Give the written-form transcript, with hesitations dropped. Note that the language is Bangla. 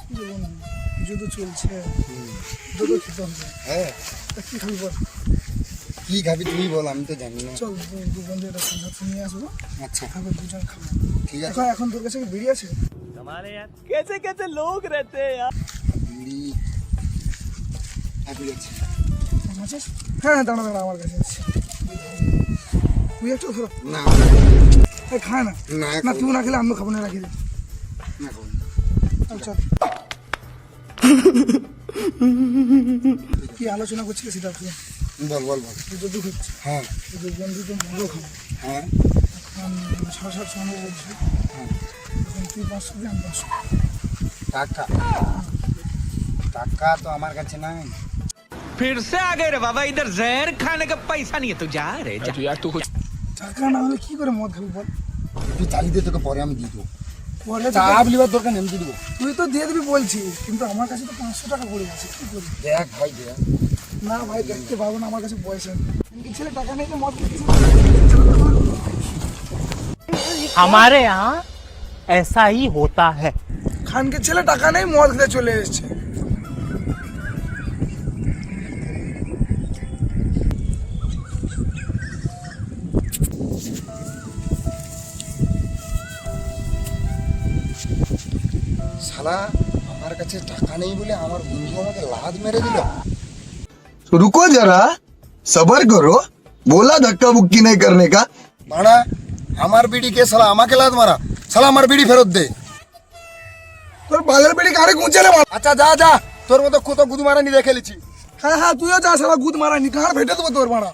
পুজো তো চলছে, পুজো তো খেতে হবে। হ্যাঁ, কি খাবি বল? কি খাবি তুই বল, আমি তো জানি না। চল দু বন্ধু একটা সাথে নিয়ে আসবো, আচ্ছা খাবো, দুজন খাবো। ঠিক আছে। এখন তোর কাছে কি বিড়ি আছে? कैसे कैसे लोग रहते हैं यार। বিড়ি বিড়ি আছে। আছিস? হ্যাঁ দাঁড়া দাঁড়া, আমার কাছে আছে। তুই একটু ধরো। না খায় না না না, তুই না খেলে আমিও খাবো না, রাখি দে। না খাবো চল চল। কি আলোচনা করছিস সেটা তুই বল বল বল। পুজো তো হচ্ছে, হ্যাঁ পুজোর বন্ধু তো মজা খাবো। হ্যাঁ এখন 6-7 সঙ্গে বলছি, হ্যাঁ। এখন তুই 500 দিবি, আমি 500। টাকা টাকা তো আমার কাছে নাই। फिर से आ गए रे बाबा, इधर जहर खाने का पैसा नहीं है तो जा रे जा। यार तू টাকা না হলে কি করে মদ খাবি বল? তুই চালিয়ে দে, তোকে পরে আমি দিয়ে দেবো। পরে চাপ লিবার দরকার নেই, আমি দিয়ে দেবো। তুই তো দিয়ে দিবি বলছিস, কিন্তু আমার কাছে তো 500 টাকা পড়ে গেছে, কি করি? দেখ ভাই দেখ। না ভাই, দেখতে পাবো না, আমার কাছে পয়সা নেই। কি ছেলে টাকা নেই তো মদ খেতে? हमारे यहाँ ऐसा ही होता है। খানকে ছেলে টাকা নেই, মদ খেতে চলে এসেছে। শালা আমার কাছে টাকা নেই বলে আমার বন্ধু আমাকে লাদ মেরে দিল। रुको जरा, सबर करो, बोला धक्का बुक्की नहीं करने का। বাড়া, আমার বিড়ি কে শালা আমাকে লাদ মারা? শালা আমার বিড়ি ফেরত দে। তোর বালের বেড়ি কারে গুঁজেলে বল। আচ্ছা যা যা, তোর মতো কত গুদু মারা নিয়ে খেলেছি। হ্যাঁ হ্যাঁ, তুইও যা, সারা গুদ মারানি, কার ভেটে দেবো তোর মারা।